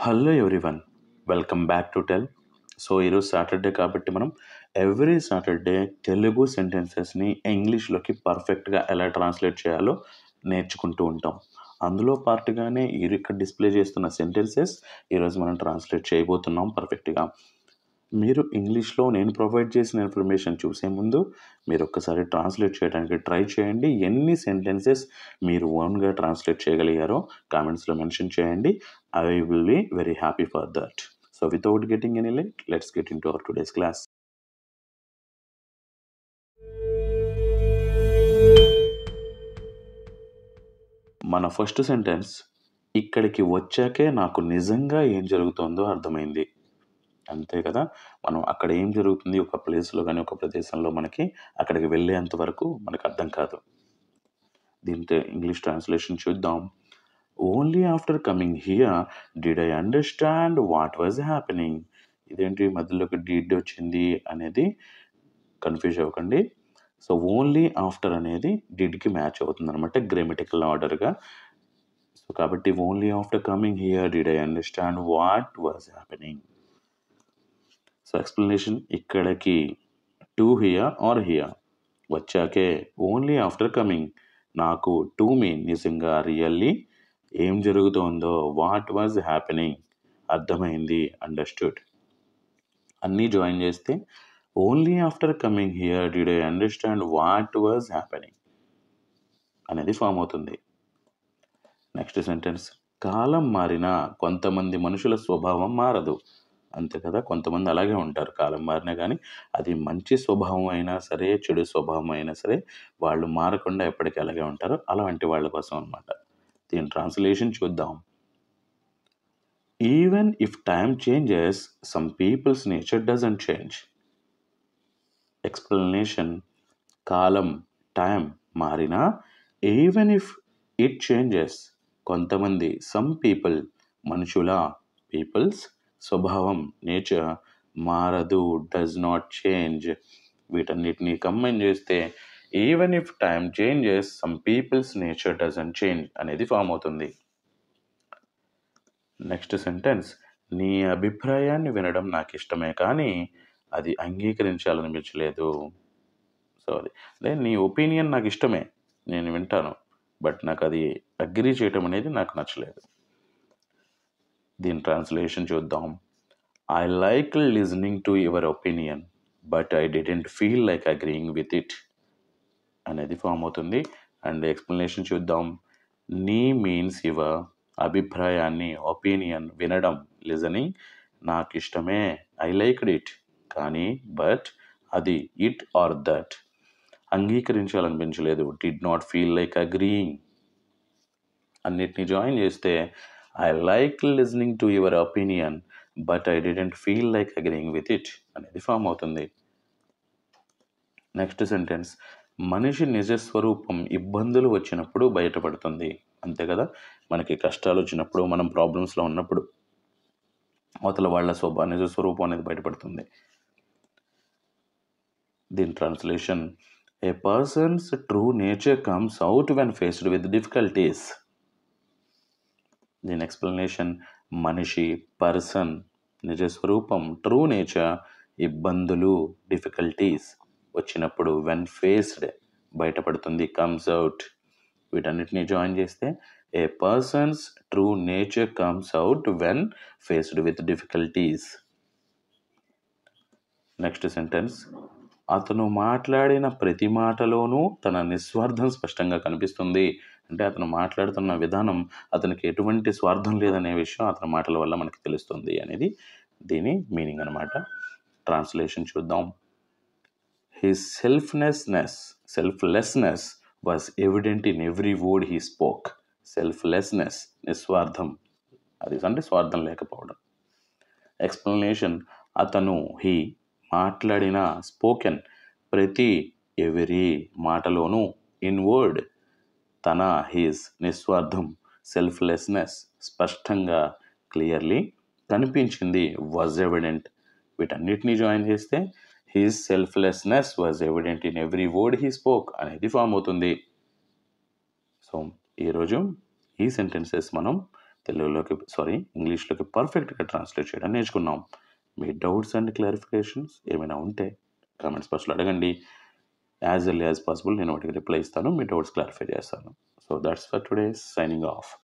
Hello everyone, welcome back to tell. So ఈరోజు Saturday కాబట్టి మనం ఎవ్రీ సాటర్డే తెలుగు సెంటెన్సెస్ని ఇంగ్లీష్లోకి పర్ఫెక్ట్గా ఎలా ట్రాన్స్లేట్ చేయాలో నేర్చుకుంటూ ఉంటాం. అందులో పార్ట్గానే ఇక్కడ డిస్ప్లే చేస్తున్న సెంటెన్సెస్ ఈరోజు మనం ట్రాన్స్లేట్ చేయబోతున్నాం పర్ఫెక్ట్గా. మీరు ఇంగ్లీష్లో నేను ప్రొవైడ్ చేసిన ఇన్ఫర్మేషన్ చూసే ముందు మీరు ఒక్కసారి ట్రాన్స్లేట్ చేయడానికి ట్రై చేయండి. ఎన్ని సెంటెన్సెస్ మీరు ఓన్గా ట్రాన్స్లేట్ చేయగలిగారో కామెంట్స్లో మెన్షన్ చేయండి. I will be very happy for that. So without getting any late, let's get into our today's class. మన ఫస్ట్ సెంటెన్స్, ఇక్కడికి వచ్చాకే నాకు నిజంగా ఏం జరుగుతుందో అర్థమైంది. అంతే కదా, మనం అక్కడ ఏం జరుగుతుంది ఒక ప్లేస్లో కానీ ఒక ప్రదేశంలో మనకి అక్కడికి వెళ్ళేంత వరకు మనకు అర్థం కాదు. దీంతో ఇంగ్లీష్ ట్రాన్స్లేషన్ చూద్దాం. Only after coming here did I understand what was happening. ఇదేంటి మధ్యలోకి డిడ్ వచ్చింది అనేది కన్ఫ్యూజ్ అవ్వకండి. సో ఓన్లీ ఆఫ్టర్ అనేది డిడ్కి మ్యాచ్ అవుతుంది అనమాట గ్రామటికల్ ఆర్డర్గా. సో కాబట్టి only after coming here did I understand what was happening. So explanation, ఇక్కడికి టు హియర్ ఆర్ హియర్ వచ్చాకే, ఓన్లీ ఆఫ్టర్ కమింగ్ నాకు టు మీన్ నిజంగా రియల్లీ ఏం జరుగుతోందో, వాట్ వాజ్ హ్యాపెనింగ్ అర్థమైంది, అండర్స్టూడ్. అన్నీ జాయిన్ చేస్తే only after coming here did I understand what was happening అనేది ఫామ్ అవుతుంది. నెక్స్ట్ సెంటెన్స్, కాలం మారినా కొంతమంది మనుషుల స్వభావం మారదు. అంతే కదా, కొంతమంది అలాగే ఉంటారు కాలం మారినా కానీ. అది మంచి స్వభావం అయినా సరే చెడు స్వభావం అయినా సరే వాళ్ళు మారకుండా ఎప్పటికీ అలాగే ఉంటారు. అలాంటి వాళ్ళ కోసం అనమాట. దీని ట్రాన్స్లేషన్ చూద్దాం. Even if time changes some peoples nature doesn't change. Explanation, కాలం టైం మారినా ఈవెన్ ఇఫ్ ఇట్ చేంజెస్ కొంతమంది సమ్ పీపుల్ మనుషుల పీపుల్స్ స్వభావం నేచర్ మారదు, డస్ నాట్ చేంజ్. వీటన్నిటిని కంబైన్ చేస్తే even if time changes some peoples nature doesn't change అనేది form అవుతుంది. నెక్స్ట్ సెంటెన్స్, నీ అభిప్రాయాన్ని వినడం నాకు ఇష్టమే కానీ అది అంగీకరించాలనిపించలేదు. సో అది అదే, నీ ఒపీనియన్ నాకు ఇష్టమే, నేను వింటాను, బట్ నాకు అది అగ్రీ చేయటం అనేది నాకు నచ్చలేదు. దీని ట్రాన్స్లేషన్ చూద్దాం. I like listening to your opinion but I didn't feel like agreeing with it అనేది ఫామ్ అవుతుంది. అండ్ ఎక్స్ప్లెనేషన్ చూద్దాం. నీ మీన్స్ యువర్, అభిప్రాయాన్ని ఒపీనియన్ వినడం, లిజనింగ్ నాకు ఇష్టమే, ఐ లైక్డ్ ఇట్ కానీ బట్ అది ఇట్ ఆర్ దట్ అంగీకరించాలనిపించలేదు, did not feel like agreeing. అన్నిటిని జాయిన్ చేస్తే I like listening to your opinion but I didn't feel like agreeing with it అనేది ఫామ్ అవుతుంది. నెక్స్ట్ సెంటెన్స్, మనిషి నిజస్వరూపం ఇబ్బందులు వచ్చినప్పుడు బయటపడుతుంది. అంతే కదా, మనకి కష్టాలు వచ్చినప్పుడు, మనం ప్రాబ్లమ్స్లో ఉన్నప్పుడు అవతల వాళ్ళ నిజస్వరూపం అనేది బయటపడుతుంది. దీని translation, a person's true nature comes out when faced with difficulties. దీని ఎక్స్ప్లెనేషన్, మనిషి పర్సన్ నిజస్వరూపం, ట్రూ నేచర్ ఇబ్బందులు డిఫికల్టీస్ వచ్చినప్పుడు వెన్ ఫేస్డ్ బయటపడుతుంది, కమ్స్ అవుట్. వీటన్నిటిని జాయిన్ చేస్తే a person's true nature comes out when faced with difficulties. Next sentence, అతను మాట్లాడిన ప్రతి మాటలోనూ తన నిస్వార్థం స్పష్టంగా కనిపిస్తుంది. అంటే అతను మాట్లాడుతున్న విధానం, అతనికి ఎటువంటి స్వార్థం లేదనే విషయం అతని మాటల వల్ల మనకి తెలుస్తుంది అనేది దీని మీనింగ్ అనమాట. ట్రాన్స్లేషన్ చూద్దాం. His selflessness was evident in every word he spoke. Selflessness నిస్వార్థం, అది అంటే స్వార్థం లేకపోవడం. ఎక్స్ప్లెనేషన్, అతను హీ మాట్లాడిన, స్పోకెన్ ప్రతి, ఎవరీ మాటలోనూ, ఇన్ వర్డ్ తన, హిస్ నిస్వార్థం, సెల్ఫ్లెస్నెస్ స్పష్టంగా, క్లియర్లీ కనిపించింది, వాజ్ ఎవిడెంట్. వీటన్నిటిని జాయిన్ చేస్తే his selflessness was evident in every word he spoke అనేది ఫామ్ అవుతుంది. సో ఈరోజు ఈ సెంటెన్సెస్ మనం ఇంగ్లీష్లోకి పర్ఫెక్ట్గా ట్రాన్స్లేట్ చేయడం నేర్చుకున్నాం. మీ డౌట్స్ అండ్ క్లారిఫికేషన్స్ ఏమైనా ఉంటే కామెంట్స్ బాక్స్లో అడగండి. యాజ్ ఎర్లీ యాజ్ పాసిబుల్ నేను వాటికి రిప్లై ఇస్తాను, మీ డౌట్స్ క్లారిఫై చేస్తాను. So that's for today, signing off.